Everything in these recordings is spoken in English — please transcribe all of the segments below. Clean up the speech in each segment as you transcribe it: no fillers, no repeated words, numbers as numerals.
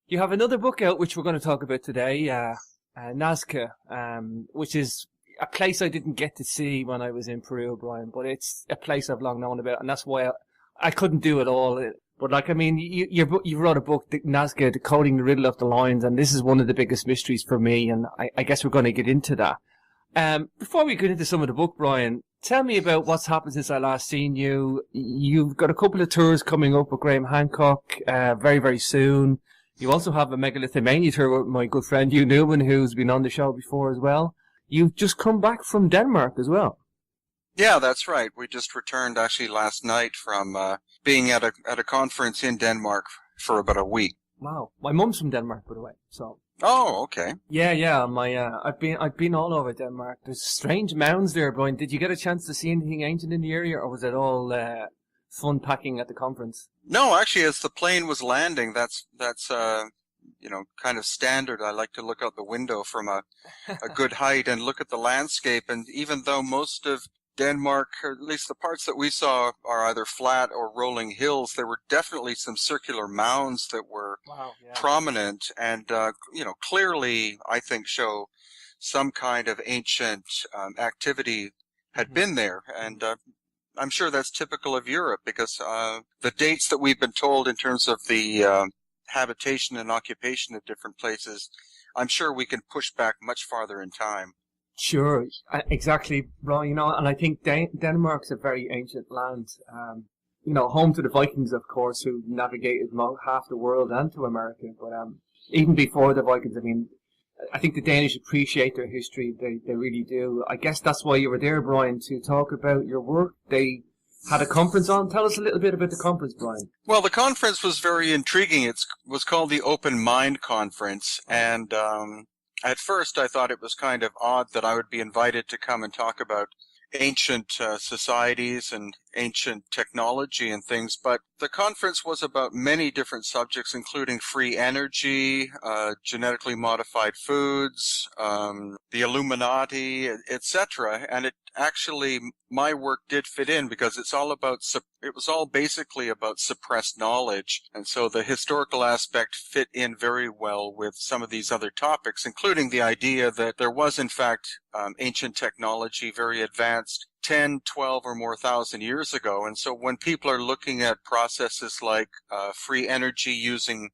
You have another book out which we're going to talk about today, Nazca, which is a place I didn't get to see when I was in Peru, Brian, but it's a place I've long known about, and that's why I couldn't do it all. But like, I mean, you wrote a book, Nazca, Decoding the Riddle of the Lines, and this is one of the biggest mysteries for me, and I guess we're going to get into that. Before we get into some of the book, Brian, tell me about what's happened since I last seen you. You've got a couple of tours coming up with Graham Hancock, very, very soon. You also have a megalithomania tour with my good friend Hugh Newman, who's been on the show before as well. You've just come back from Denmark as well. Yeah, that's right. We just returned actually last night from being at a conference in Denmark for about a week. Wow, my mum's from Denmark, by the way. So. Oh, okay. Yeah. I've been all over Denmark. There's strange mounds there, Brian. Did you get a chance to see anything ancient in the area, or was it all fun packing at the conference? No, actually, as the plane was landing, that's kind of standard. I like to look out the window from a good height and look at the landscape. And even though most of Denmark, or at least the parts that we saw, are either flat or rolling hills, there were definitely some circular mounds that were prominent and, clearly, I think, show some kind of ancient activity had been there. And I'm sure that's typical of Europe because the dates that we've been told in terms of the habitation and occupation of different places, I'm sure we can push back much farther in time. Sure, exactly, Brian. And I think Denmark's a very ancient land. Home to the Vikings, of course, who navigated half the world and to America. But even before the Vikings, I mean, I think the Danish appreciate their history. They really do. I guess that's why you were there, Brian, to talk about your work. They had a conference on. Tell us a little bit about the conference, Brian. Well, the conference was very intriguing. It was called the Open Mind Conference, and at first I thought it was kind of odd that I would be invited to come and talk about ancient societies and ancient technology and things, but the conference was about many different subjects, including free energy, genetically modified foods, the Illuminati, etc. And it actually, my work did fit in because it was all basically about suppressed knowledge. And so the historical aspect fit in very well with some of these other topics, including the idea that there was, in fact, ancient technology, very advanced, 10, 12 or more thousand years ago. And so when people are looking at processes like free energy using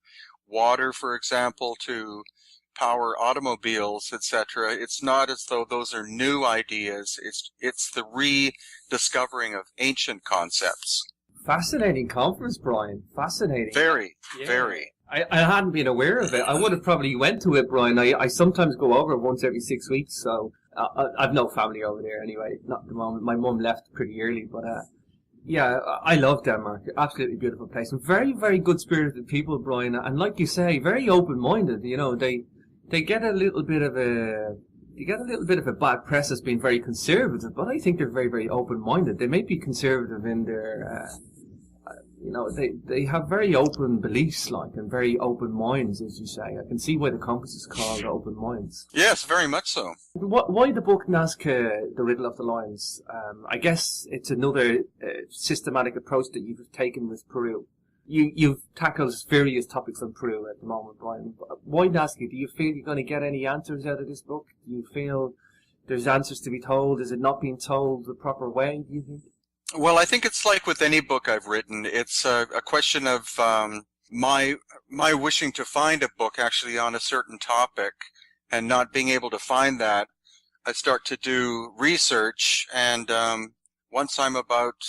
water, for example, to power automobiles, etc., it's not as though those are new ideas. It's the rediscovering of ancient concepts. Fascinating conference, Brian. Fascinating. Very. I hadn't been aware of it. I would have probably went to it, Brian. I sometimes go over once every 6 weeks, so I've no family over there anyway. Not at the moment. My mum left pretty early, but I love Denmark. Absolutely beautiful place. And very, very good-spirited people, Brian. And like you say, very open-minded. You know, they get a little bit of a bad press as being very conservative, but I think they're very, very open-minded. They may be conservative in their, they have very open beliefs, and very open minds, as you say. I can see why the conference is called Open Minds. Yes, very much so. Why the book Nazca, The Riddle of the Lines? I guess it's another systematic approach that you've taken with Peru. You've tackled various topics on Peru at the moment, Brian. Why Nazca? Do you feel you're going to get any answers out of this book? Do you feel there's answers to be told? Is it not being told the proper way, do you think? Well, I think it's like with any book I've written. It's a question of my wishing to find a book actually on a certain topic and not being able to find that. I start to do research, and once I'm about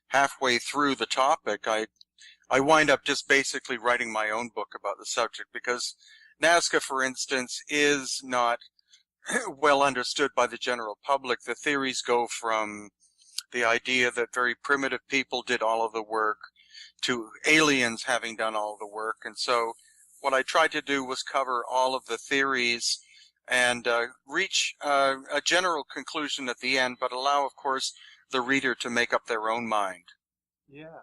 halfway through the topic, I wind up just basically writing my own book about the subject, because Nazca, for instance, is not well understood by the general public. The theories go from the idea that very primitive people did all of the work to aliens having done all of the work. And so what I tried to do was cover all of the theories and reach a general conclusion at the end, but allow, of course, the reader to make up their own mind. Yeah.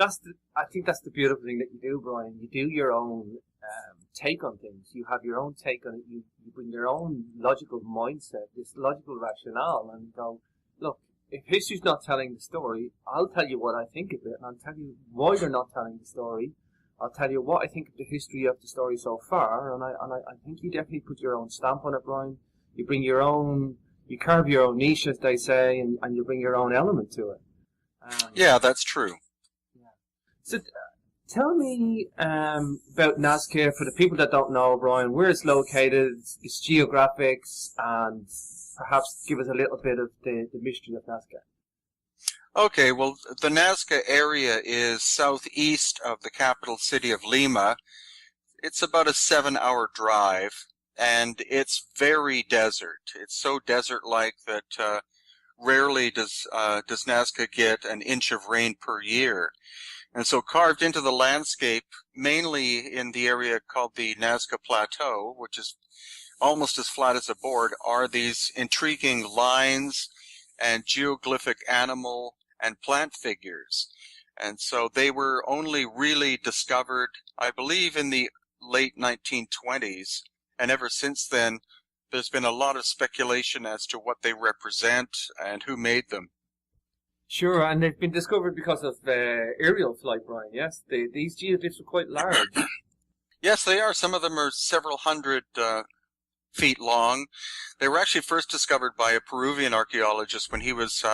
I think that's the beautiful thing that you do, Brian. You do your own take on things. You have your own take on it. You bring your own logical mindset, this logical rationale, and go, look, if history's not telling the story, I'll tell you what I think of it, and I'll tell you why they're not telling the story. I'll tell you what I think of the history of the story so far, and I think you definitely put your own stamp on it, Brian. You bring your own, you carve your own niche, as they say, and you bring your own element to it. Yeah, that's true. Yeah. So tell me about Nazca for the people that don't know, Brian, where it's located, its geographics, and perhaps give us a little bit of the mystery of Nazca. Okay, well, the Nazca area is southeast of the capital city of Lima. It's about a 7-hour drive, and it's very desert. It's so desert-like that rarely does Nazca get an inch of rain per year. And so carved into the landscape, mainly in the area called the Nazca Plateau, which is almost as flat as a board, are these intriguing lines and geoglyphic animal and plant figures. And so they were only really discovered, I believe, in the late 1920s. And ever since then, there's been a lot of speculation as to what they represent and who made them. Sure, and they've been discovered because of aerial flight, Brian, yes? These geoglyphs are quite large. Yes, they are. Some of them are several hundred feet long. They were actually first discovered by a Peruvian archaeologist when he was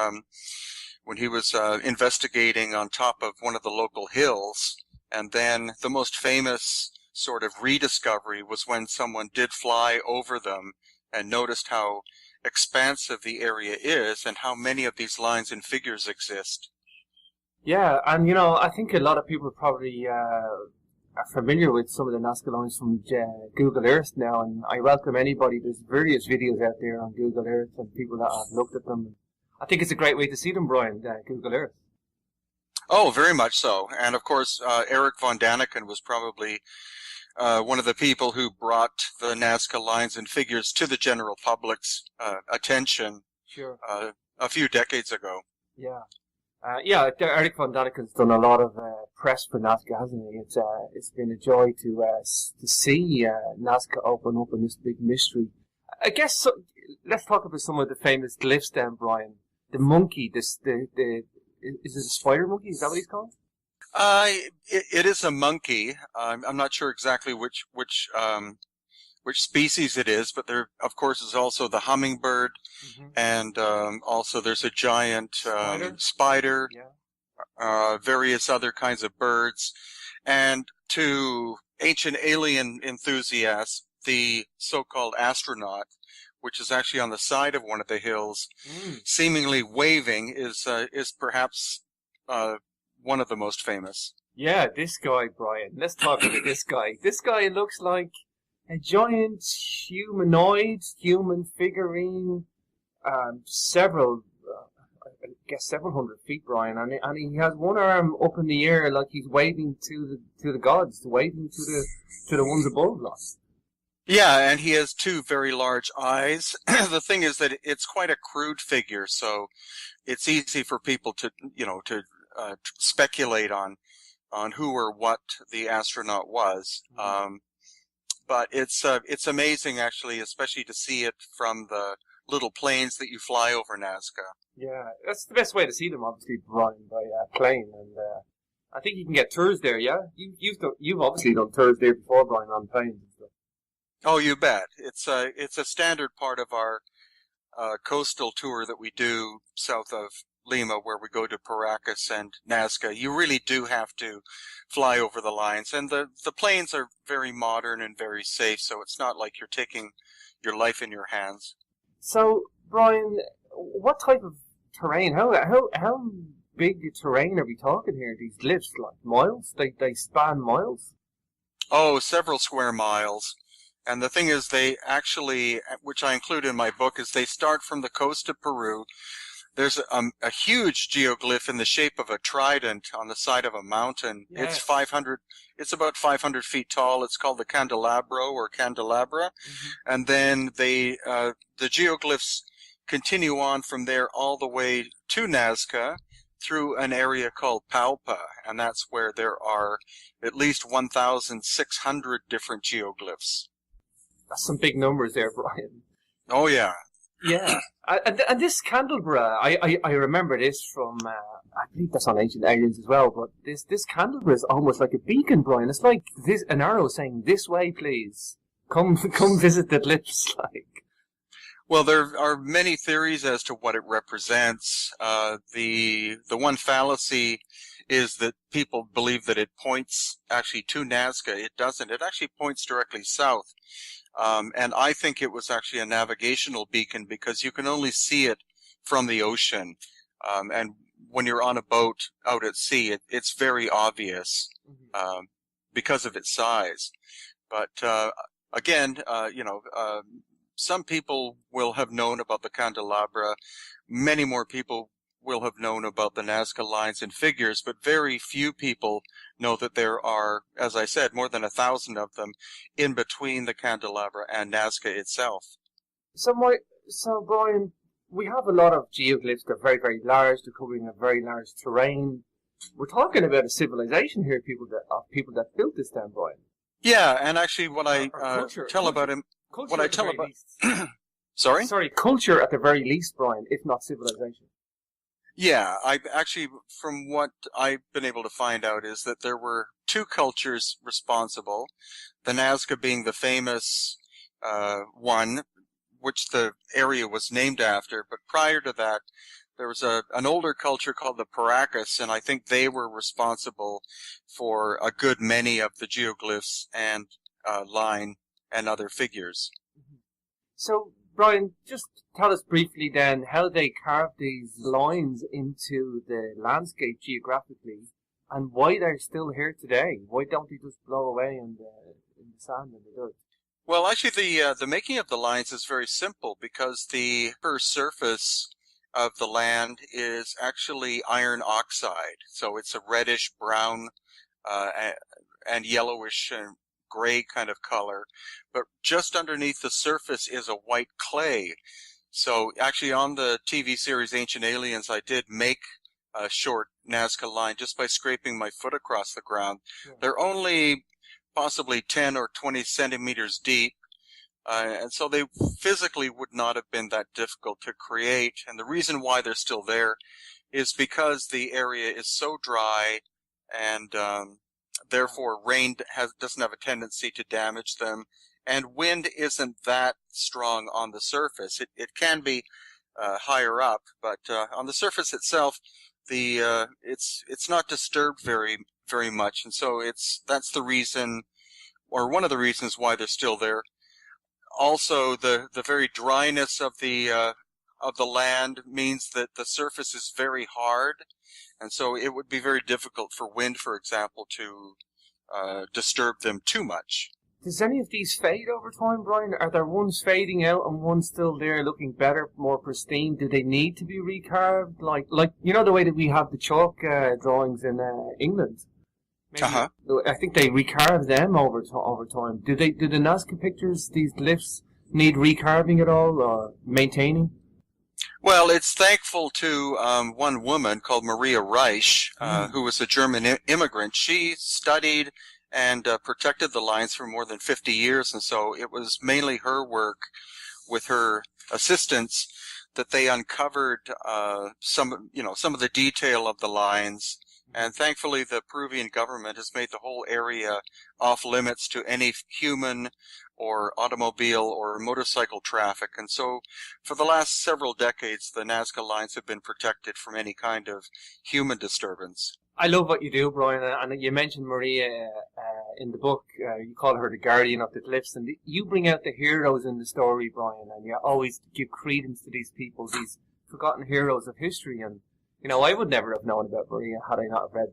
investigating on top of one of the local hills. And then the most famous sort of rediscovery was when someone did fly over them and noticed how expansive the area is and how many of these lines and figures exist. Yeah, and you know, I think a lot of people probably are familiar with some of the Nazca Lines from Google Earth now, and I welcome anybody. There's various videos out there on Google Earth and people that have looked at them. I think it's a great way to see them, Brian, Google Earth. Oh, very much so. And of course, Eric von Daniken was probably one of the people who brought the Nazca lines and figures to the general public's attention. Sure. A few decades ago. Yeah. Eric von Daniken's done a lot of press for Nazca, hasn't he? It's been a joy to see Nazca open up in this big mystery. I guess let's talk about some of the famous glyphs then, Brian. The monkey, is it a spider monkey? Is that what he's called? It is a monkey. I'm not sure exactly which species it is, but there, of course, is also the hummingbird, and also there's a giant spider, various other kinds of birds, and to ancient alien enthusiasts, the so-called astronaut, which is actually on the side of one of the hills, seemingly waving, is perhaps one of the most famous. Yeah, this guy, Brian. Let's talk about this guy. This guy looks like a giant humanoid, human figurine, several hundred feet, Brian, and he has one arm up in the air like he's waving to the gods, waving to the ones above us. Yeah, and he has two very large eyes. The thing is that it's quite a crude figure, so it's easy for people to speculate on who or what the astronaut was. But it's amazing, actually, especially to see it from the little planes that you fly over Nazca. Yeah, that's the best way to see them, obviously, Brian, by plane. And I think you can get tours there. Yeah, you've obviously done tours there before, Brian, on planes and stuff. Oh, you bet. It's a standard part of our coastal tour that we do south of Lima, where we go to Paracas and Nazca. You really do have to fly over the lines, and the planes are very modern and very safe, so it's not like you're taking your life in your hands. So, Brian, what type of terrain? How big a terrain are we talking here? These glyphs, like miles? They span miles? Oh, several square miles. And the thing is, they actually, which I include in my book, is they start from the coast of Peru. There's a huge geoglyph in the shape of a trident on the side of a mountain. Yes. It's about 500 feet tall. It's called the candelabro or candelabra. And then the geoglyphs continue on from there all the way to Nazca through an area called Palpa. And that's where there are at least 1,600 different geoglyphs. That's some big numbers there, Brian. Oh, yeah. Yeah. And this candelabra, I remember this from I believe that's on Ancient Aliens as well. But this candelabra is almost like a beacon, Brian. It's like an arrow saying, "This way, please. Come visit the glyphs." Like. Well, there are many theories as to what it represents. The one fallacy is that people believe that it points actually to Nazca. It doesn't. It actually points directly south. And I think it was actually a navigational beacon because you can only see it from the ocean. And when you're on a boat out at sea, it's very obvious because of its size. But again, some people will have known about the candelabra. Many more people will have known about the Nazca lines and figures, but very few people know that there are, as I said, more than 1,000 of them in between the candelabra and Nazca itself. So, Brian, we have a lot of geoglyphs. They're very, very large. They're covering a very large terrain. We're talking about a civilization here, people that built this down, Brian. Yeah, and actually, what I tell about him, what I tell about, sorry, culture at the very least, Brian, if not civilization. Yeah, from what I've been able to find out is that there were two cultures responsible, the Nazca being the famous one, which the area was named after, but prior to that, there was an older culture called the Paracas, and I think they were responsible for a good many of the geoglyphs and line and other figures. So, Brian, just tell us briefly then how they carved these lines into the landscape geographically and why they're still here today. Why don't they just blow away in the sand and the dirt? Well, actually, the making of the lines is very simple because the upper surface of the land is actually iron oxide. So it's a reddish brown and yellowish and gray kind of color, but just underneath the surface is a white clay. So actually on the TV series Ancient Aliens, I did make a short Nazca line just by scraping my foot across the ground. Yeah. They're only possibly 10 or 20 centimeters deep, and so they physically would not have been that difficult to create. And the reason why they're still there is because the area is so dry and therefore rain doesn't have a tendency to damage them, and wind isn't that strong on the surface. It can be higher up, but on the surface itself, it's not disturbed very much, and so that's the reason, or one of the reasons why they're still there. Also, the very dryness of the land means that the surface is very hard. And so it would be very difficult for wind, for example, to disturb them too much. Does any of these fade over time, Brian? Are there ones fading out and ones still there looking better, more pristine? Do they need to be recarved? Like the way that we have the chalk drawings in England? Maybe, I think they recarve them over time. Do the Nazca pictures, these glyphs, need recarving at all or maintaining? Well, it's thankful to one woman called Maria Reich, who was a German immigrant. She studied and protected the lines for more than 50 years, and so it was mainly her work with her assistants that they uncovered some of the detail of the lines. And thankfully, the Peruvian government has made the whole area off limits to any human or automobile or motorcycle traffic. And so for the last several decades, the Nazca lines have been protected from any kind of human disturbance. I love what you do, Brian, and you mentioned Maria in the book. You call her the guardian of the glyphs, and you bring out the heroes in the story, Brian, and you always give credence to these people, these forgotten heroes of history. And I would never have known about Maria had I not have read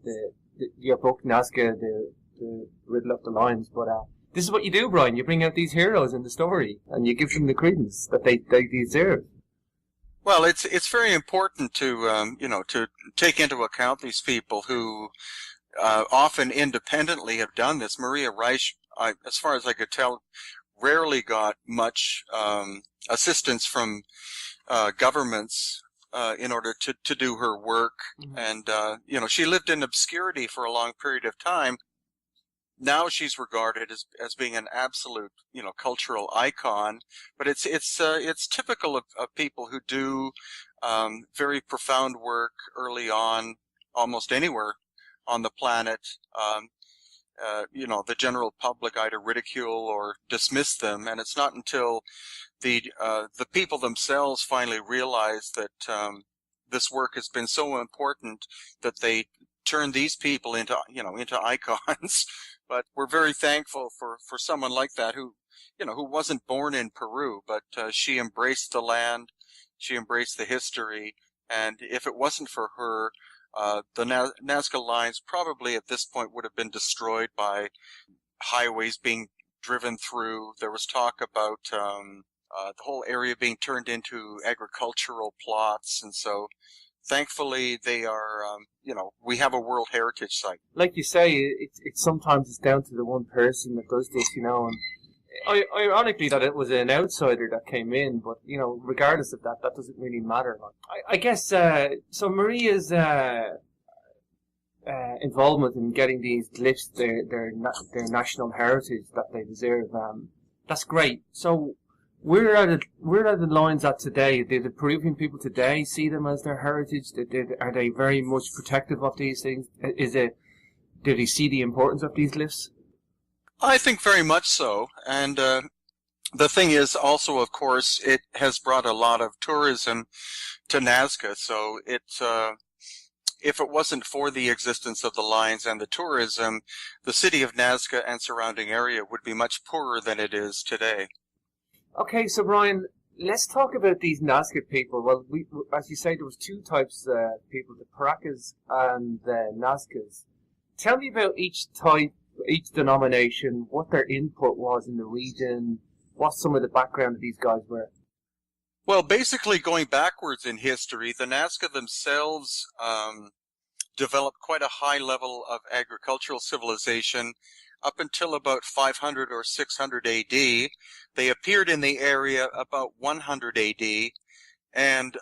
your book, Nazca, the Riddle of the Lines. But this is what you do, Brian. You bring out these heroes in the story, and you give them the credence that they deserve. Well, it's very important to to take into account these people who often independently have done this. Maria Reich, as far as I could tell, rarely got much assistance from governments in order to do her work. Mm-hmm. And she lived in obscurity for a long period of time. Now she's regarded as being an absolute, cultural icon, but it's typical of people who do very profound work early on almost anywhere on the planet, the general public either ridicule or dismiss them, and it's not until the people themselves finally realize that this work has been so important that they turn these people into icons. But we're very thankful for someone like that who wasn't born in Peru, but she embraced the land, she embraced the history, and if it wasn't for her, the Nazca Lines probably at this point would have been destroyed by highways being driven through. There was talk about the whole area being turned into agricultural plots, and so thankfully they are, we have a World Heritage Site. Like you say, it's sometimes it's down to the one person that does this, and ironically that it was an outsider that came in, but regardless of that doesn't really matter. I guess so. Maria's involvement in getting these glyphs their national heritage that they deserve, that's great. So where are the lines at today? Do the Peruvian people today see them as their heritage? Are they very much protective of these things? Do they see the importance of these glyphs? I think very much so, and the thing is also, of course, it has brought a lot of tourism to Nazca, so if it wasn't for the existence of the lines and the tourism, the city of Nazca and surrounding area would be much poorer than it is today. Okay, so Brian, let's talk about these Nazca people. Well, as you say, there was two types of people, the Paracas and the Nazcas. Tell me about each type, each denomination, what their input was in the region, what some of the background of these guys were. Well, basically going backwards in history, the Nazca themselves developed quite a high level of agricultural civilization up until about 500 or 600 AD. They appeared in the area about 100 AD, and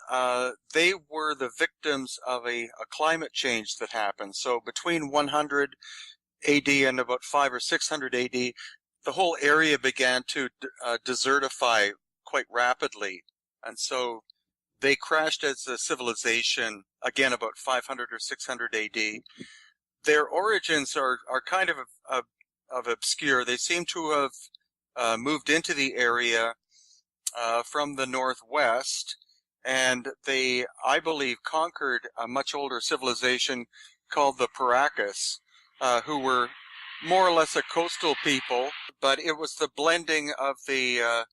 they were the victims of a climate change that happened. So between 100 AD and about 500 or 600 AD, the whole area began to desertify quite rapidly. And so they crashed as a civilization, again, about 500 or 600 AD. Their origins are kind of obscure. They seem to have moved into the area from the northwest, and they, I believe, conquered a much older civilization called the Paracas, who were more or less a coastal people, but it was the blending of the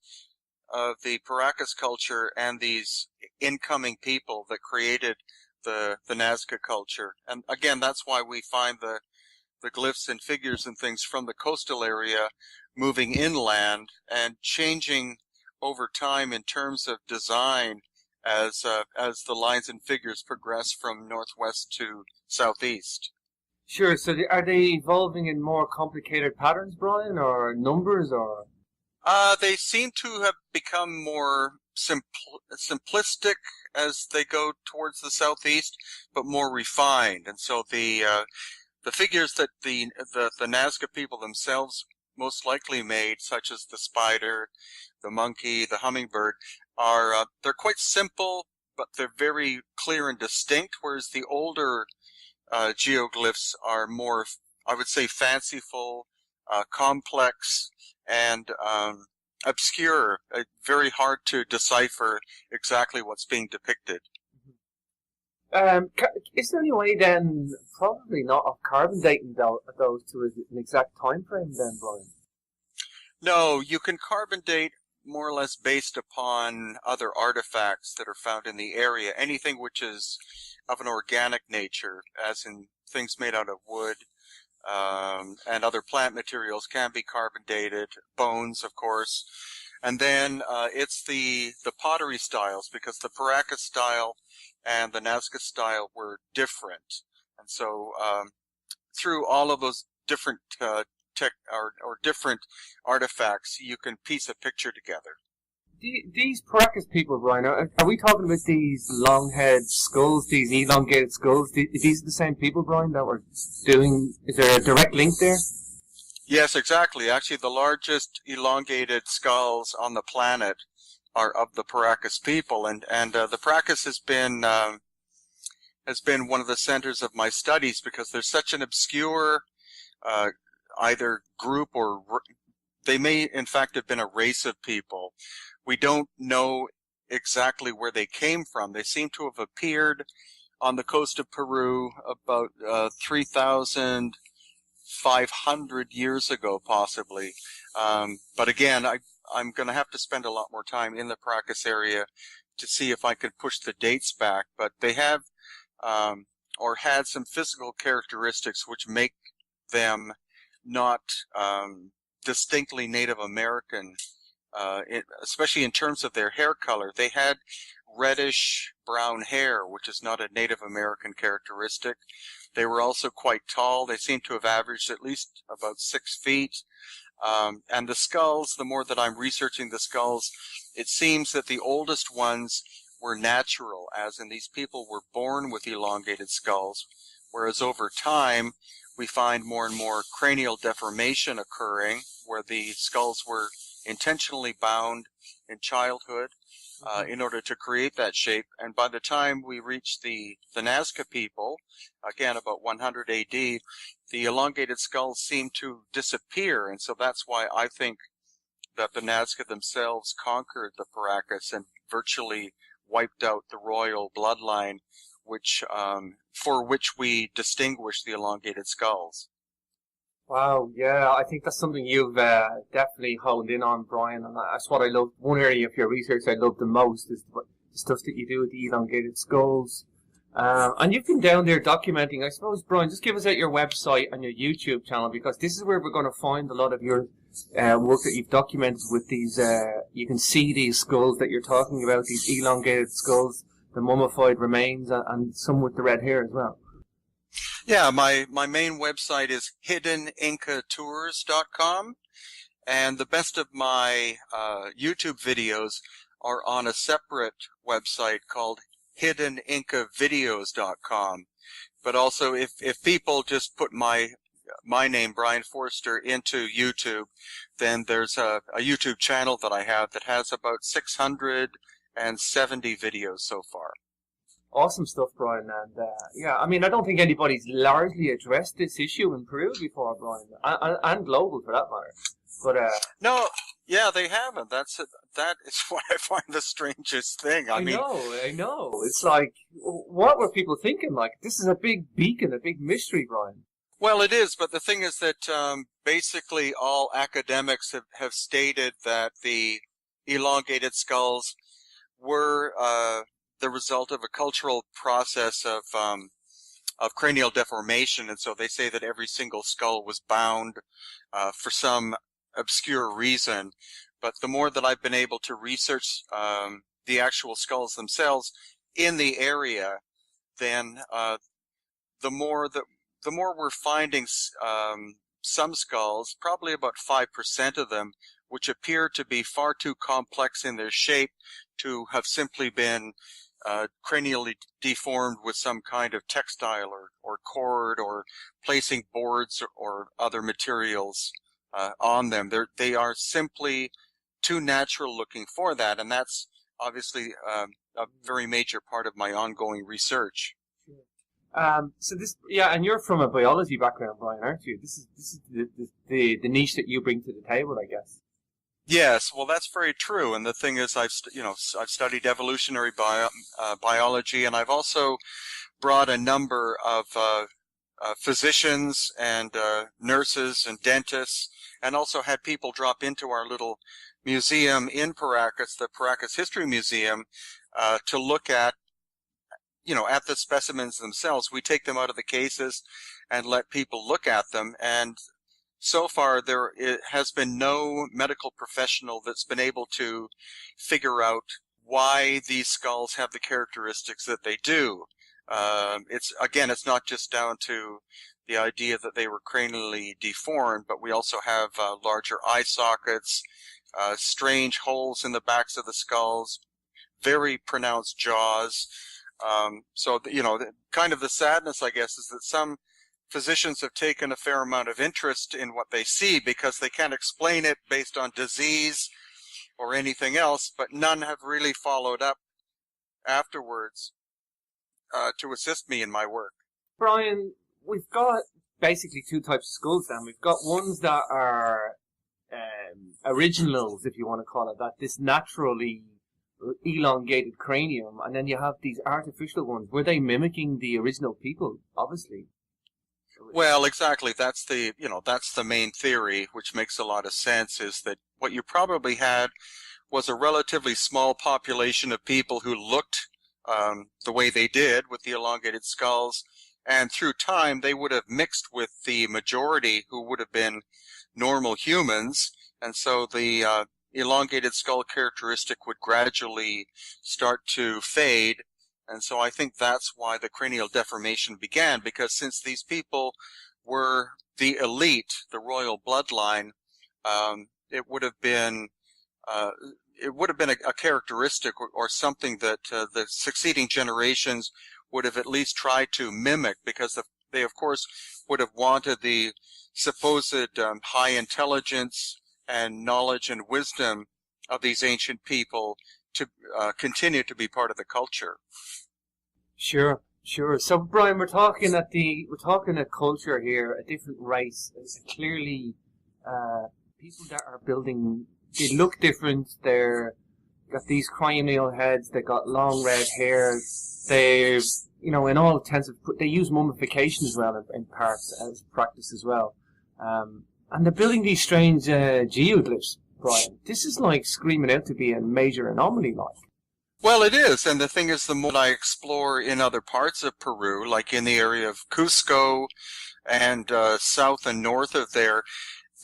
Paracas culture and these incoming people that created the Nazca culture. And again, that's why we find the glyphs and figures and things from the coastal area moving inland and changing over time in terms of design as the lines and figures progress from northwest to southeast. Sure. So are they evolving in more complicated patterns, Brian, or numbers, or? They seem to have become more simplistic as they go towards the southeast, but more refined. And so the figures that the Nazca people themselves most likely made, such as the spider, the monkey, the hummingbird, are they're quite simple, but they're very clear and distinct. Whereas the older geoglyphs are more, I would say, fanciful, complex, and obscure. Very hard to decipher exactly what's being depicted. Is there any way then, probably not, of carbon dating those to an exact time frame then, Brian? No, you can carbon date more or less based upon other artifacts that are found in the area. Anything which is of an organic nature, as in things made out of wood and other plant materials, can be carbon dated. Bones, of course. And then it's the pottery styles, because the Paracas style and the Nazca style were different. And so through all of those different different artifacts, you can piece a picture together. These Paracas people, Brian, are we talking about these long-head skulls, these elongated skulls? These are the same people, Brian, that were doing... Is there a direct link there? Yes, exactly. Actually, the largest elongated skulls on the planet are of the Paracas people, and the Paracas has has been one of the centers of my studies because they're such an obscure either group or they may in fact have been a race of people. We don't know exactly where they came from. They seem to have appeared on the coast of Peru about 3,500 years ago, possibly. But again, I'm going to have to spend a lot more time in the Paracas area to see if I could push the dates back. But they have or had some physical characteristics which make them not distinctly Native American, especially in terms of their hair color. They had reddish brown hair, which is not a Native American characteristic. They were also quite tall. They seem to have averaged at least about 6 feet. And the skulls, the more that I'm researching the skulls, it seems that the oldest ones were natural, as in these people were born with elongated skulls, whereas over time we find more and more cranial deformation occurring, where the skulls were intentionally bound in childhood in order to create that shape. And by the time we reach the Nazca people, again about 100 AD, the elongated skulls seem to disappear. And so that's why I think that the Nazca themselves conquered the Paracas and virtually wiped out the royal bloodline, which for which we distinguish the elongated skulls. Wow, yeah, I think that's something you've definitely honed in on, Brian, and that's what I love. One area of your research I love the most is the stuff that you do with the elongated skulls. And you've been down there documenting. I suppose, Brian, just give us out your website and your YouTube channel, because this is where we're going to find a lot of your work that you've documented with these. You can see these skulls that you're talking about, these elongated skulls, the mummified remains, and some with the red hair as well. Yeah, my main website is hiddenincatours.com, and the best of my YouTube videos are on a separate website called hiddenincavavideos.com. But also, if people just put my name, Brian Forster, into YouTube, then there's a YouTube channel that I have that has about 670 videos so far. Awesome stuff, Brian, and yeah, I mean, I don't think anybody's largely addressed this issue in Peru before, Brian, and global for that matter. But no, yeah, they haven't. That is what I find the strangest thing. I know. It's like, what were people thinking? Like, this is a big beacon, a big mystery, Brian. Well, it is, but the thing is that basically all academics have stated that the elongated skulls were the result of a cultural process of cranial deformation, and so they say that every single skull was bound for some obscure reason. But the more that I've been able to research the actual skulls themselves in the area, then the more we're finding some skulls, probably about 5% of them, which appear to be far too complex in their shape to have simply been cranially deformed with some kind of textile or cord or placing boards or other materials on them. They are simply too natural looking for that, and that's obviously a very major part of my ongoing research. So this, yeah, and you're from a biology background, Brian, aren't you? This is the niche that you bring to the table, I guess. Yes, well, that's very true. And the thing is, I've studied evolutionary biology, and I've also brought a number of physicians and nurses and dentists, and also had people drop into our little museum in Paracas, the Paracas History Museum, to look at the specimens themselves. We take them out of the cases and let people look at them, and so far there has been no medical professional that's been able to figure out why these skulls have the characteristics that they do. It's not just down to the idea that they were cranially deformed, but we also have larger eye sockets, strange holes in the backs of the skulls, very pronounced jaws. Kind of the sadness, I guess, is that some physicians have taken a fair amount of interest in what they see because they can't explain it based on disease or anything else, but none have really followed up afterwards to assist me in my work. Brian, we've got basically two types of skulls then. We've got ones that are originals, if you want to call it that, this naturally elongated cranium, and then you have these artificial ones. Were they mimicking the original people, obviously? Well, exactly. That's the main theory, which makes a lot of sense, is that what you probably had was a relatively small population of people who looked the way they did with the elongated skulls, and through time they would have mixed with the majority who would have been normal humans, and so the elongated skull characteristic would gradually start to fade. And so I think that's why the cranial deformation began, because since these people were the elite, the royal bloodline, it would have been a characteristic or something that the succeeding generations would have at least tried to mimic, because they of course would have wanted the supposed high intelligence and knowledge and wisdom of these ancient people to continue to be part of the culture. Sure. So, Brian, we're talking a culture here, a different race. It's clearly people that are building. They look different. They're got these cranial heads. They got long red hair. They, in all intents, they use mummification as well in parts as practice as well. And they're building these strange geoglyphs, Brian. This is like screaming out to be a major anomaly, like. Well, it is, and the thing is, the more I explore in other parts of Peru, like in the area of Cusco and south and north of there,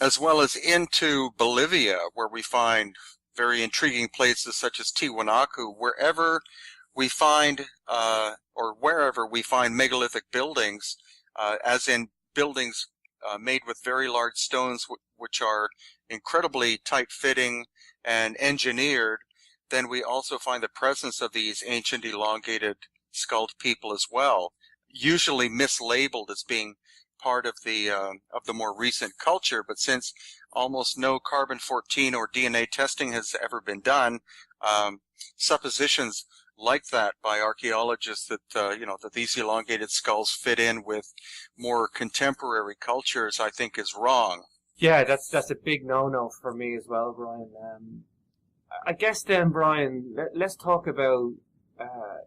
as well as into Bolivia, where we find very intriguing places such as Tiwanaku, wherever we find megalithic buildings, as in buildings made with very large stones, which are incredibly tight-fitting and engineered, then we also find the presence of these ancient elongated skulled people as well, usually mislabeled as being part of the more recent culture. But since almost no carbon-14 or DNA testing has ever been done, suppositions like that by archaeologists that that these elongated skulls fit in with more contemporary cultures, I think, is wrong. Yeah, that's a big no-no for me as well, Brian. I guess then, Brian, let's talk about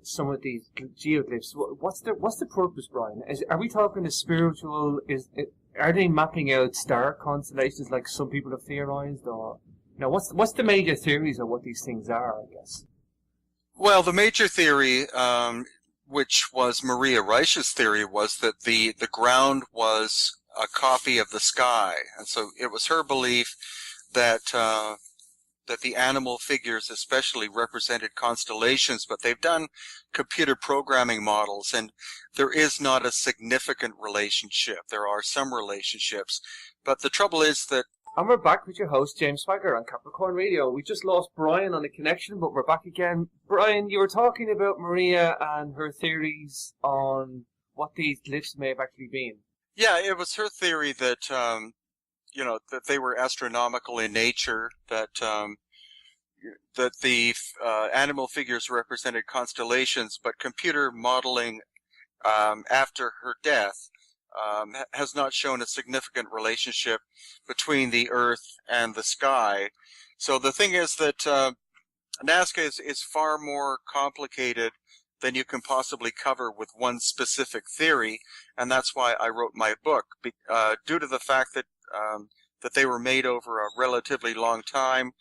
some of these geoglyphs. What's the purpose, Brian? Are we talking a spiritual? Are they mapping out star constellations like some people have theorized, or what's the major theories of what these things are? I guess. Well, the major theory, which was Maria Reich's theory, was that the ground was a copy of the sky, and so it was her belief that the animal figures especially represented constellations, but they've done computer programming models, and there is not a significant relationship. There are some relationships, but the trouble is that... And we're back with your host, James Swagger, on Capricorn Radio. We just lost Brian on the connection, but we're back again. Brian, you were talking about Maria and her theories on what these glyphs may have actually been. Yeah, it was her theory that, that they were astronomical in nature, that the animal figures represented constellations, but computer modeling after her death has not shown a significant relationship between the Earth and the sky. So the thing is that Nazca is far more complicated than you can possibly cover with one specific theory, and that's why I wrote my book, due to the fact that they were made over a relatively long time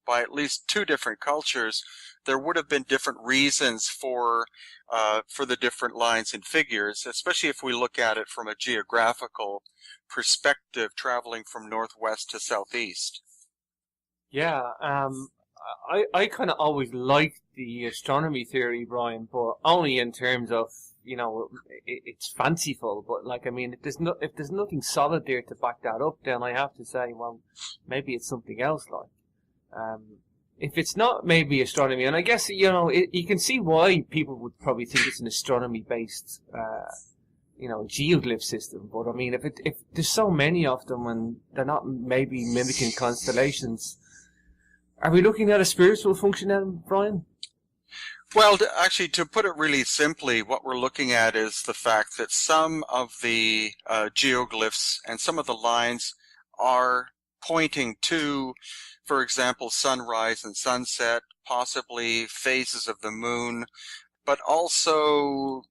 by at least two different cultures. There would have been different reasons for the different lines and figures, especially if we look at it from a geographical perspective, traveling from northwest to southeast. Yeah, I kind of always liked the astronomy theory, Brian, but only in terms of, it's fanciful. But if there's nothing solid there to back that up, then I have to say, well, maybe it's something else. If it's not maybe astronomy, and I guess you can see why people would probably think it's an astronomy-based, geoglyph system. But I mean, if there's so many of them and they're not maybe mimicking constellations. Are we looking at a spiritual function then, Brian? Well, actually, to put it really simply, what we're looking at is the fact that some of the geoglyphs and some of the lines are pointing to, for example, sunrise and sunset, possibly phases of the moon, but also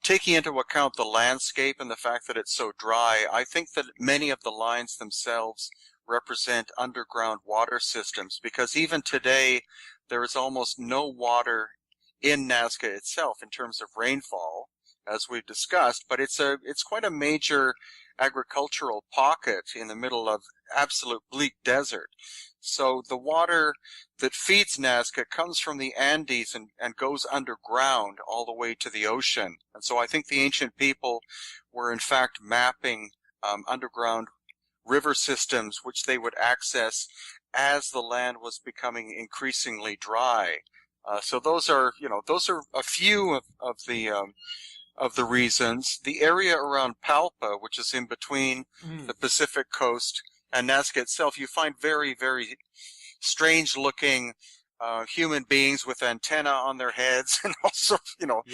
taking into account the landscape and the fact that it's so dry. I think that many of the lines themselves represent underground water systems, because even today there is almost no water in Nazca itself in terms of rainfall, as we've discussed, but it's quite a major agricultural pocket in the middle of absolute bleak desert. So the water that feeds Nazca comes from the Andes and goes underground all the way to the ocean. And so I think the ancient people were in fact mapping underground river systems which they would access as the land was becoming increasingly dry. So those are a few of the reasons. The area around Palpa, which is in between the Pacific coast and Nazca itself, you find very, very strange-looking human beings with antennae on their heads, and also, the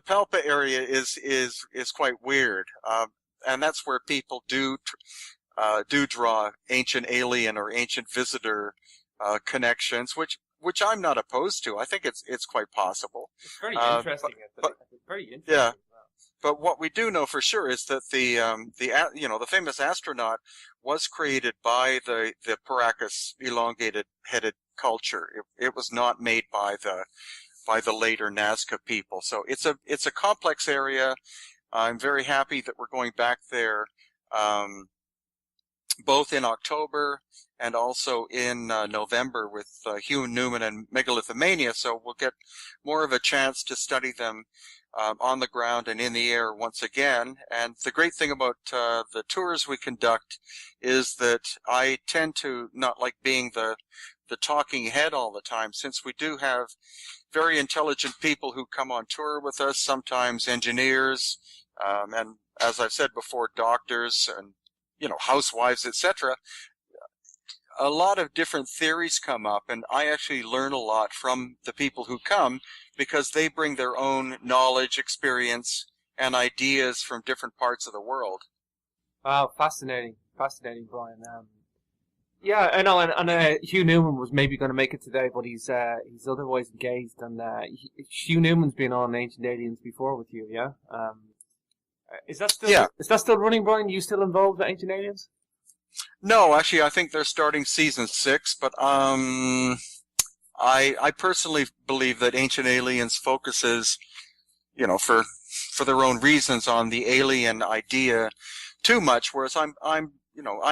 Palpa area is quite weird, and that's where people do draw ancient alien or ancient visitor connections, which I'm not opposed to. I think it's quite possible. It's very interesting. Very interesting. Yeah. But what we do know for sure is that the famous astronaut was created by the Paracas elongated-headed culture. It was not made by the later Nazca people. So it's a complex area. I'm very happy that we're going back there, both in October and also in November with Hugh Newman and Megalithomania. So we'll get more of a chance to study them on the ground and in the air once again. And the great thing about the tours we conduct is that I tend to not like being the talking head all the time, since we do have very intelligent people who come on tour with us, sometimes engineers, and as I've said before, doctors and housewives, etc. A lot of different theories come up, and I actually learn a lot from the people who come, because they bring their own knowledge, experience, and ideas from different parts of the world. Wow, fascinating, Brian. Yeah, I know, and Hugh Newman was maybe going to make it today, but he's otherwise engaged. And Hugh Newman's been on Ancient Aliens before with you, yeah. Is that still running, Brian? Are you still involved with Ancient Aliens? No, actually, I think they're starting season 6, but I personally believe that Ancient Aliens focuses, for their own reasons, on the alien idea too much, whereas I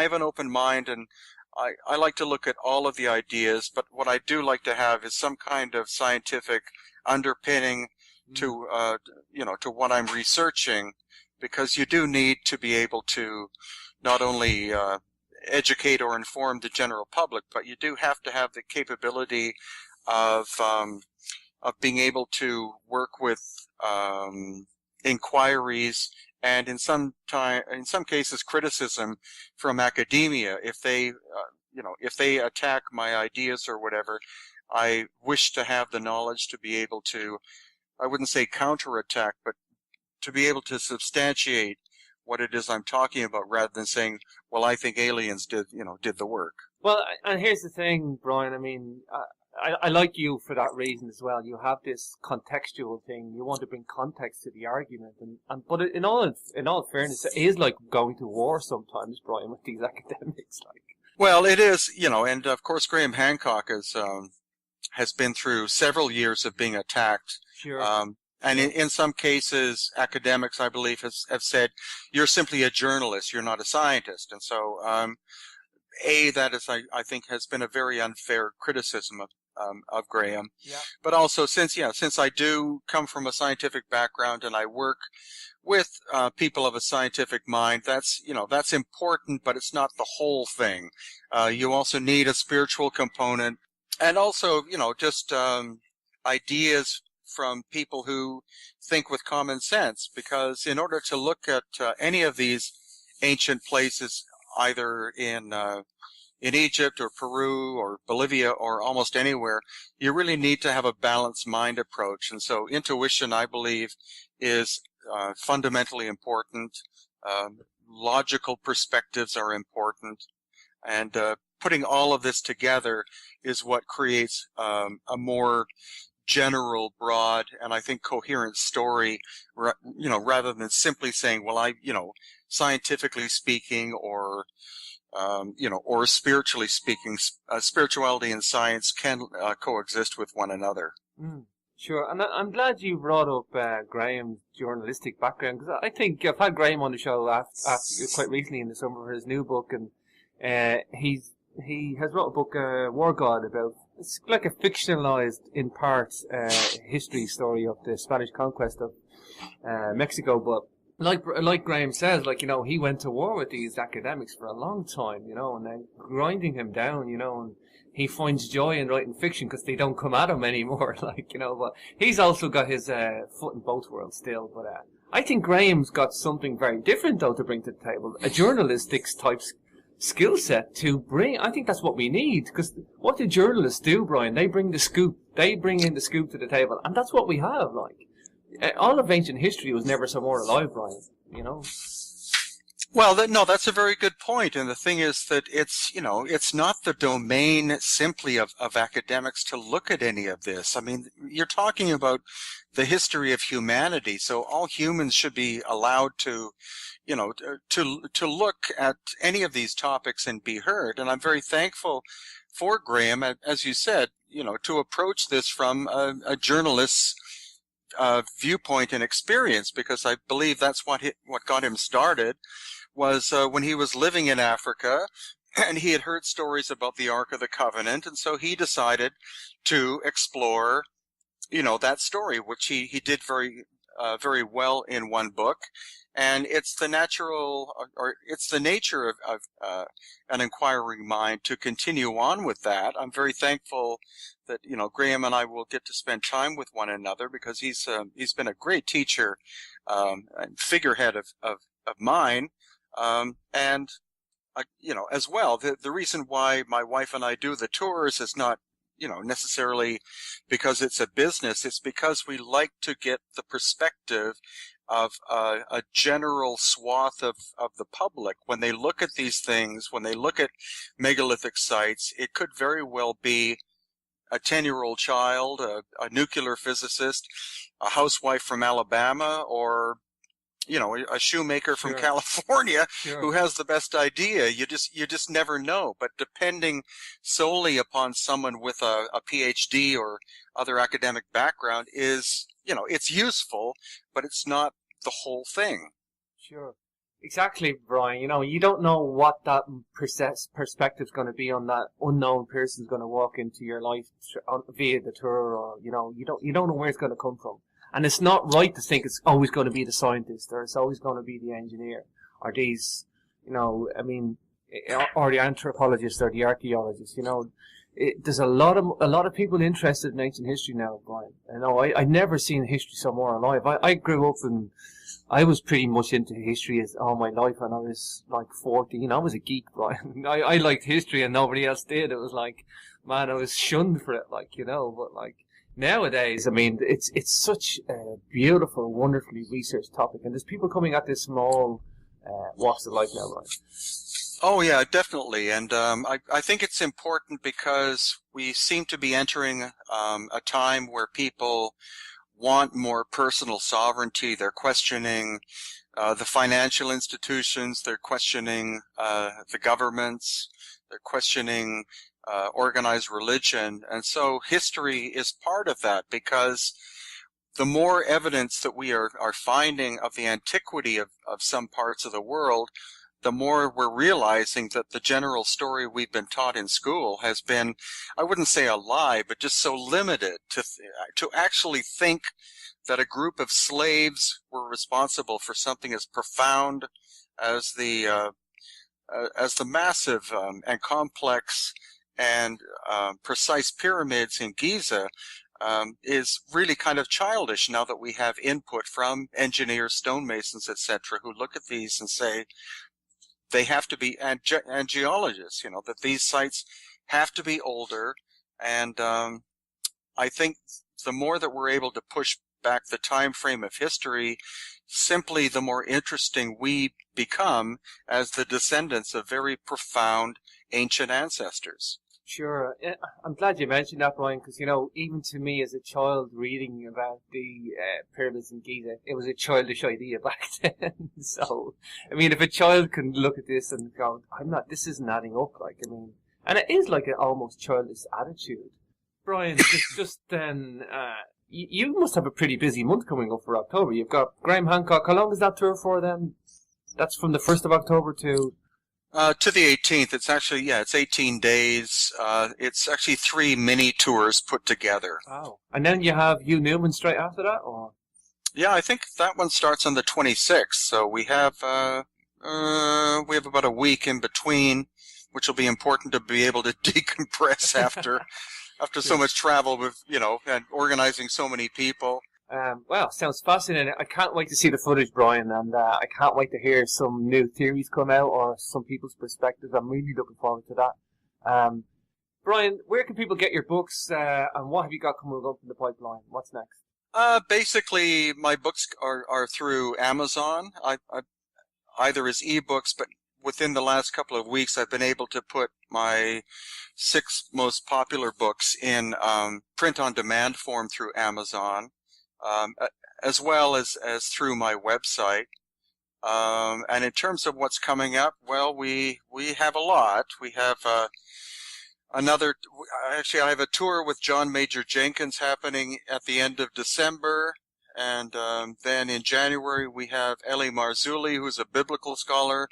have an open mind, and I like to look at all of the ideas, but what I do like to have is some kind of scientific underpinning to what I'm researching, because you do need to be able to not only educate or inform the general public, but you do have to have the capability of being able to work with inquiries, and in some cases criticism from academia. If they attack my ideas or whatever, I wish to have the knowledge to be able to, I wouldn't say counterattack, but to be able to substantiate what it is I'm talking about, rather than saying, well, I think aliens did the work. Well, and here's the thing, Brian. I mean, I like you for that reason as well. You have this contextual thing. You want to bring context to the argument, but in all fairness, it is like going to war sometimes, Brian, with these academics. Like, well, it is, and of course Graham Hancock has been through several years of being attacked. Sure. And in some cases, academics, I believe, have said, you're simply a journalist, you're not a scientist. And so, that is, I think, has been a very unfair criticism of Graham. Yeah. But also, since I do come from a scientific background and I work with people of a scientific mind, that's important, but it's not the whole thing. You also need a spiritual component, and also, just ideas from people who think with common sense, because in order to look at any of these ancient places, either in in Egypt or Peru or Bolivia or almost anywhere, you really need to have a balanced mind approach. And so intuition, I believe, is fundamentally important. Logical perspectives are important. And putting all of this together is what creates a more general, broad, and I think coherent story, rather than simply saying, well, scientifically speaking, or or spiritually speaking, spirituality and science can coexist with one another. Mm, sure, and I'm glad you brought up Graham's journalistic background, because I think I've had Graham on the show after quite recently in the summer for his new book, and he has wrote a book, War God, about, it's like a fictionalized, in part, history story of the Spanish conquest of Mexico. But like Graham says, he went to war with these academics for a long time, and then grinding him down, and he finds joy in writing fiction because they don't come at him anymore, but he's also got his foot in both worlds still. But I think Graham's got something very different, though, to bring to the table, a journalistic type skill set to bring. I think that's what we need, because what do journalists do, Brian? They bring the scoop. They bring in the scoop to the table, and that's what we have. All of ancient history was never so more alive, Brian. Well, no, that's a very good point. And the thing is that it's not the domain simply of academics to look at any of this. I mean, you're talking about the history of humanity, so all humans should be allowed to to look at any of these topics and be heard. And I'm very thankful for Graham, as you said, to approach this from a journalist's viewpoint and experience, because I believe that's what got him started was when he was living in Africa, and he had heard stories about the Ark of the Covenant, and so he decided to explore, that story, which he did very well in one book. And it's the nature of an inquiring mind to continue on with that. I'm very thankful that Graham and I will get to spend time with one another, because he's been a great teacher and figurehead of mine, and as well. The reason why my wife and I do the tours is not necessarily because it's a business. It's because we like to get the perspective of a general swath of the public. When they look at these things, when they look at megalithic sites, it could very well be a 10-year-old child, a nuclear physicist, a housewife from Alabama, or a shoemaker from California who has the best idea. You just never know. But depending solely upon someone with a PhD or other academic background is, it's useful, but it's not the whole thing. Sure. Exactly, Brian. You don't know what that perspective's going to be on that unknown person's going to walk into your life via the tour, or you don't know where it's going to come from. And it's not right to think it's always going to be the scientist, or it's always going to be the engineer, or these, or the anthropologist or the archaeologist. There's a lot of people interested in ancient history now, Brian. I've never seen history so more alive. I grew up I was pretty much into history all my life, and I was like 14. I was a geek, Brian. I liked history and nobody else did. It was like, man, I was shunned for it, but nowadays, it's such a beautiful, wonderfully researched topic, and there's people coming at this small walks of life now, right? Oh yeah, definitely, and I think it's important because we seem to be entering a time where people want more personal sovereignty. They're questioning the financial institutions. They're questioning the governments. They're questioning organized religion. And so history is part of that, because the more evidence that we are finding of the antiquity of some parts of the world, the more we're realizing that the general story we've been taught in school has been, I wouldn't say a lie, but just so limited to actually think that a group of slaves were responsible for something as profound as the massive and complex and precise pyramids in Giza is really kind of childish, now that we have input from engineers, stonemasons, etc., who look at these and say, they have to be, and geologists, that these sites have to be older. And I think the more that we're able to push back the time frame of history, simply the more interesting we become as the descendants of very profound ancient ancestors. Sure. I'm glad you mentioned that, Brian, because, even to me as a child reading about the pyramids in Giza, it was a childish idea back then. So, I mean, if a child can look at this and go, this isn't adding up, and it is like an almost childish attitude. Brian, just then, you must have a pretty busy month coming up for October. You've got Graham Hancock. How long is that tour for then? That's from the 1st of October to... To the 18th. It's actually, it's 18 days. It's actually 3 mini tours put together. Wow. And then you have Hugh Newman straight after that, or? Yeah, I think that one starts on the 26th. So we have about a week in between, which will be important to be able to decompress after so much travel with, and organizing so many people. Well, sounds fascinating. I can't wait to see the footage, Brian, and I can't wait to hear some new theories come out or some people's perspectives. I'm really looking forward to that. Brian, where can people get your books, and what have you got coming up in the pipeline? What's next? Basically, my books are through Amazon. I either as ebooks, but within the last couple of weeks, I've been able to put my 6 most popular books in print-on-demand form through Amazon. As well as through my website. And in terms of what's coming up, well, we have a lot. We have actually I have a tour with John Major Jenkins happening at the end of December. And then in January we have Elie Marzulli, who's a biblical scholar,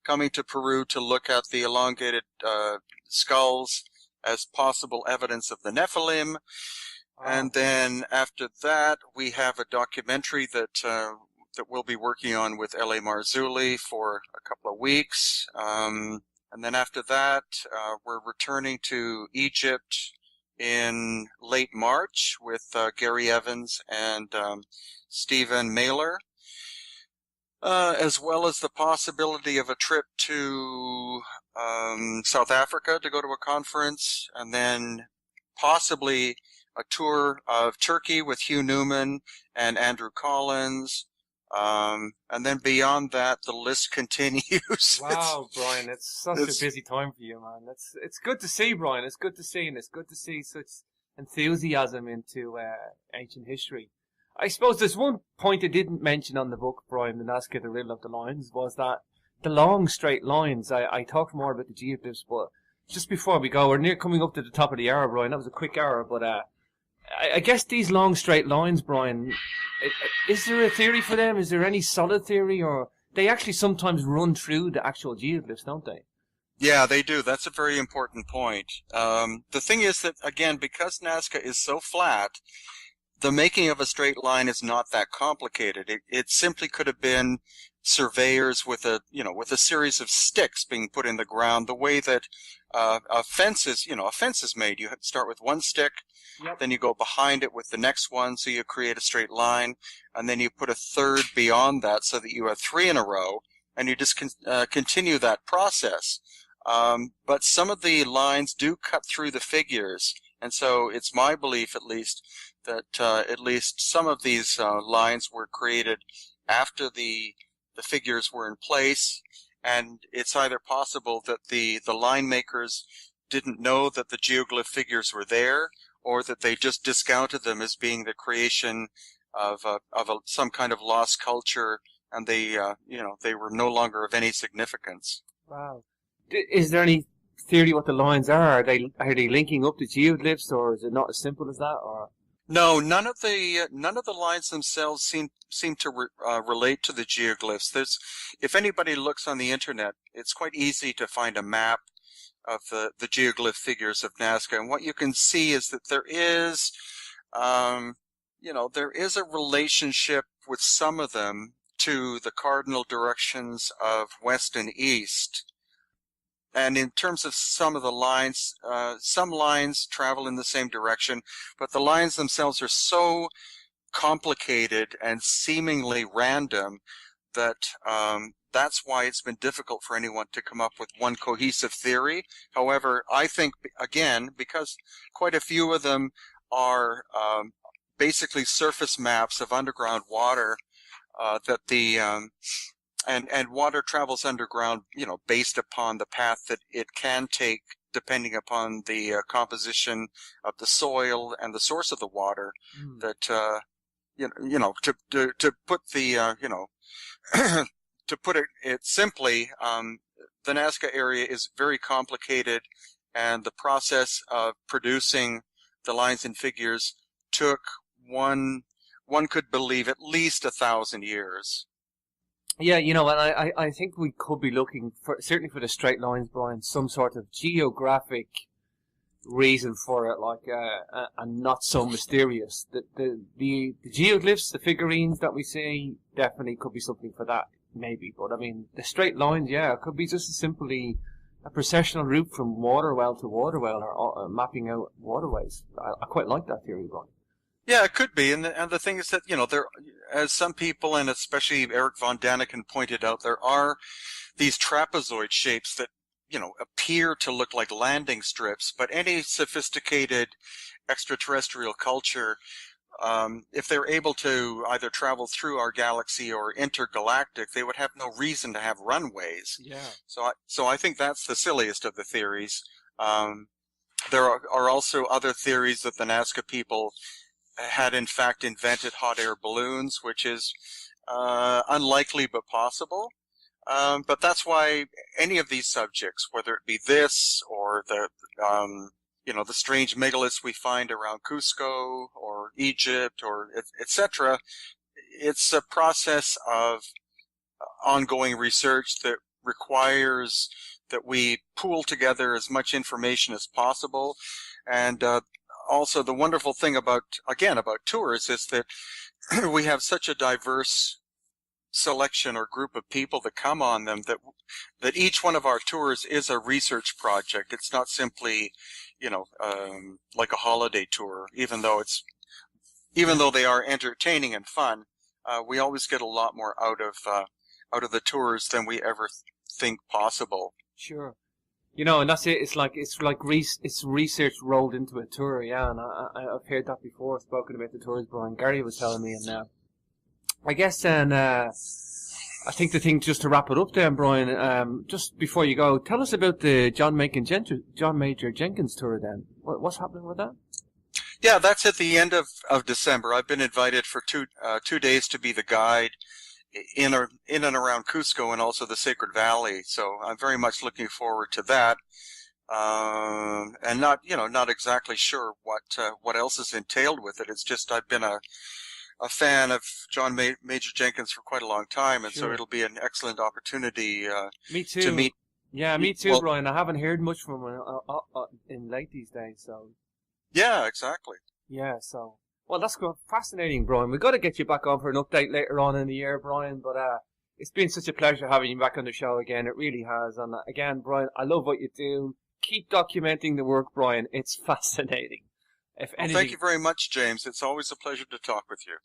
coming to Peru to look at the elongated skulls as possible evidence of the Nephilim. Wow. And then after that, we have a documentary that we'll be working on with Elie Marzulli for a couple of weeks. And then after that, we're returning to Egypt in late March with Gary Evans and Stephen Mailer, as well as the possibility of a trip to South Africa to go to a conference, and then possibly a tour of Turkey with Hugh Newman and Andrew Collins. And then beyond that, the list continues. Wow, Brian, it's such a busy time for you, man. It's good to see, Brian. It's good to see, and it's good to see such enthusiasm into ancient history. I suppose there's one point I didn't mention on the book, Brian, the Nazca, the Riddle of the Lines, was that the long straight lines. I talked more about the geoglyphs, but just before we go, we're near coming up to the top of the hour, Brian. That was a quick hour, but I guess these long straight lines, Brian, is there a theory for them? Is there any solid theory, or they actually sometimes run through the actual geoglyphs, don't they? Yeah, they do. That's a very important point. The thing is that, again, because Nazca is so flat, the making of a straight line is not that complicated. It simply could have been surveyors with a series of sticks being put in the ground, the way that a fence is made. You start with one stick, yep. Then you go behind it with the next one, so you create a straight line, and then you put a third beyond that so that you have 3 in a row, and you just continue that process. But some of the lines do cut through the figures, and so it's my belief, at least, that at least some of these lines were created after the figures were in place, and it's either possible that the line makers didn't know that the geoglyph figures were there, or that they just discounted them as being the creation of some kind of lost culture, and they were no longer of any significance. Wow. Is there any theory what the lines are? Are they linking up to geoglyphs, or is it not as simple as that? Or no, none of the lines themselves seem to relate to the geoglyphs. If anybody looks on the internet, it's quite easy to find a map of the geoglyph figures of Nazca, and what you can see is that there is a relationship with some of them to the cardinal directions of west and east. And in terms of some of the lines, some lines travel in the same direction, but the lines themselves are so complicated and seemingly random that that's why it's been difficult for anyone to come up with one cohesive theory. However, I think, again, because quite a few of them are basically surface maps of underground water, that the and water travels underground, based upon the path that it can take, depending upon the composition of the soil and the source of the water. That to put the to put it simply, the Nazca area is very complicated, and the process of producing the lines and figures took one could believe at least 1,000 years. Yeah, and I think we could be looking for, certainly for the straight lines, Brian, some sort of geographic reason for it, like and not so mysterious. The geoglyphs, the figurines that we see, definitely could be something for that, maybe. But I mean, the straight lines, yeah, it could be just as simply a processional route from water well to water well, or mapping out waterways. I quite like that theory, Brian. Yeah, it could be, and the thing is that there, as some people and especially Eric von Daniken pointed out, there are these trapezoid shapes that appear to look like landing strips. But any sophisticated extraterrestrial culture, if they're able to either travel through our galaxy or intergalactic, they would have no reason to have runways. Yeah. So I think that's the silliest of the theories. There are also other theories that the Nazca people had in fact invented hot air balloons, which is unlikely but possible. But that's why any of these subjects, whether it be this or the strange megaliths we find around Cusco or Egypt or etc., it's a process of ongoing research that requires that we pool together as much information as possible. And also, the wonderful thing about tours is that we have such a diverse selection or group of people that come on them, that each one of our tours is a research project. It's not simply, like a holiday tour, even though they are entertaining and fun. We always get a lot more out of the tours than we ever think possible. Sure. And that's it. It's like it's research rolled into a tour, yeah. And I've heard that before, spoken about the tours. Brian Gary was telling me, and I guess then I think the thing, just to wrap it up, then, Brian, just before you go, tell us about the John Major Jenkins tour. Then, what's happening with that? Yeah, that's at the end of December. I've been invited for 2 days to be the guide in and around Cusco and also the Sacred Valley. So I'm very much looking forward to that. And not exactly sure what else is entailed with it. It's just I've been a fan of John Major Jenkins for quite a long time, and Sure. so it'll be an excellent opportunity Me too. to meet. Yeah, me too, Well, Brian. I haven't heard much from him in late these days, so yeah, exactly. yeah, so. Well, that's good. Fascinating, Brian. We've got to get you back on for an update later on in the year, Brian, but it's been such a pleasure having you back on the show again. It really has. And again, Brian, I love what you do. Keep documenting the work, Brian. It's fascinating. Well, thank you very much, James. It's always a pleasure to talk with you.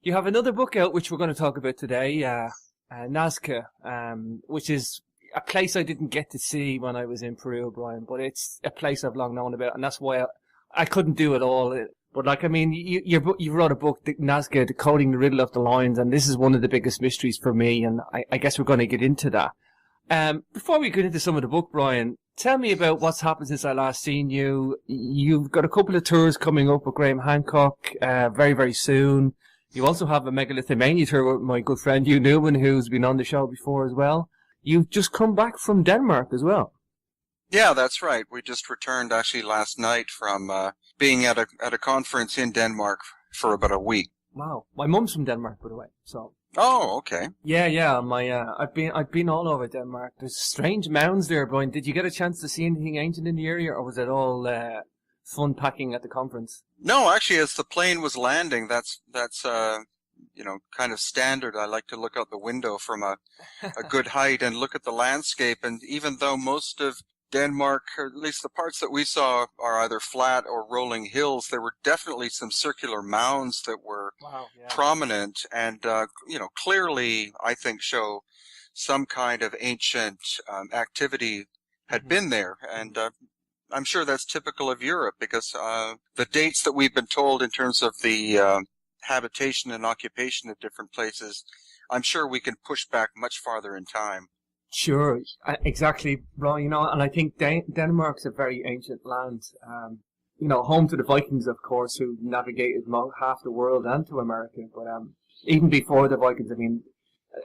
You have another book out, which we're going to talk about today, Nazca, which is a place I didn't get to see when I was in Peru, Brian, but it's a place I've long known about, and that's why I couldn't do it all. But you wrote a book, Nazca, Decoding the Riddle of the Lines, and this is one of the biggest mysteries for me, and I guess we're going to get into that. Before we get into some of the book, Brian, tell me about what's happened since I last seen you. You've got a couple of tours coming up with Graham Hancock, very, very soon. You also have a megalithomania tour with my good friend Hugh Newman, who's been on the show before as well. You've just come back from Denmark as well. Yeah, that's right. We just returned actually last night from being at a conference in Denmark for about a week. Wow. My mum's from Denmark, by the way. So Oh, okay. yeah. I've been all over Denmark. There's strange mounds there, Brian. Did you get a chance to see anything ancient in the area, or was it all fun packing at the conference? No, actually, as the plane was landing, that's kind of standard. I like to look out the window from a good height and look at the landscape. And even though most of Denmark, or at least the parts that we saw, are either flat or rolling hills, there were definitely some circular mounds that were Wow. Yeah. prominent and, clearly, I think, show some kind of ancient activity had been there. And I'm sure that's typical of Europe because the dates that we've been told in terms of the habitation and occupation of different places, I'm sure we can push back much farther in time. Sure, exactly, Brian. And I think Denmark's a very ancient land. Home to the Vikings, of course, who navigated half the world and to America. But even before the Vikings, I mean,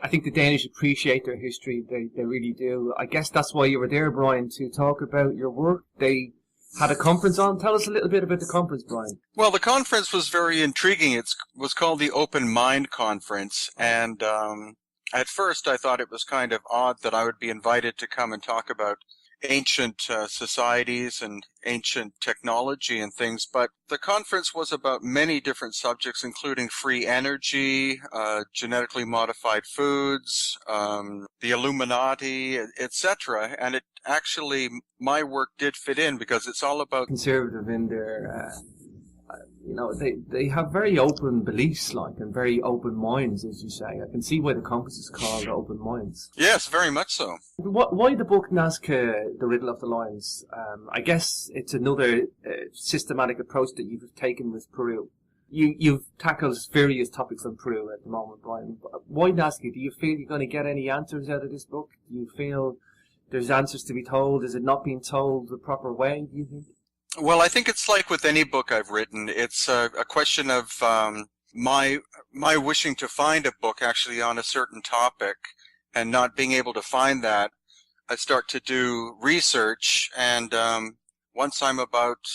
I think the Danish appreciate their history. They really do. I guess that's why you were there, Brian, to talk about your work. They had a conference on. Tell us a little bit about the conference, Brian. Well, the conference was very intriguing. It was called the Open Mind Conference, and at first I thought it was kind of odd that I would be invited to come and talk about ancient societies and ancient technology and things, but the conference was about many different subjects, including free energy, genetically modified foods, the Illuminati, etc. And it actually, my work did fit in because it's all about conservative in their they have very open beliefs, and very open minds, as you say. I can see why the conference is called Open Minds. Yes, very much so. Why the book Nazca, The Riddle of the Lines? I guess it's another systematic approach that you've taken with Peru. You've tackled various topics on Peru at the moment, Brian. Why Nazca? Do you feel you're going to get any answers out of this book? Do you feel there's answers to be told? Is it not being told the proper way, do you think? Well, I think it's like with any book I've written. It's a question of my wishing to find a book actually on a certain topic and not being able to find that. I start to do research, and once I'm about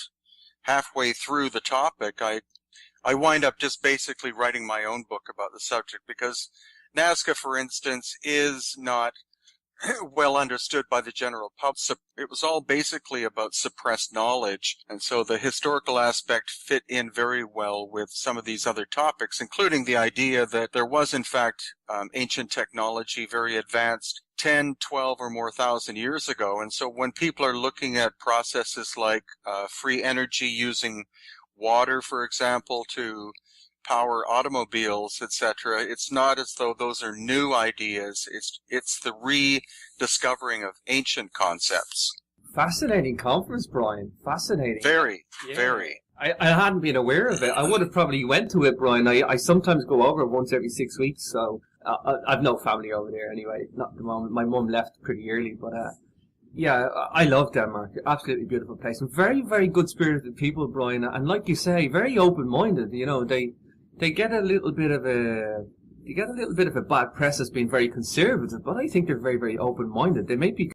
halfway through the topic, I wind up just basically writing my own book about the subject, because Nazca, for instance, is not well understood by the general public. It was all basically about suppressed knowledge, and so the historical aspect fit in very well with some of these other topics, including the idea that there was in fact ancient technology, very advanced, 10, 12 or more thousand years ago. And so when people are looking at processes like free energy using water, for example, to power automobiles, etc., it's not as though those are new ideas. It's the rediscovering of ancient concepts. Fascinating conference, Brian. Fascinating. Very, Yeah. very. I hadn't been aware of it. I would have probably went to it, Brian. I sometimes go over once every 6 weeks, so I've no family over there anyway. Not at the moment. My mum left pretty early, but yeah, I love Denmark. Absolutely beautiful place. And very, very good-spirited people, Brian. And like you say, very open-minded. They get a little bit of a bad press as being very conservative, but I think they're very, very open-minded. They may be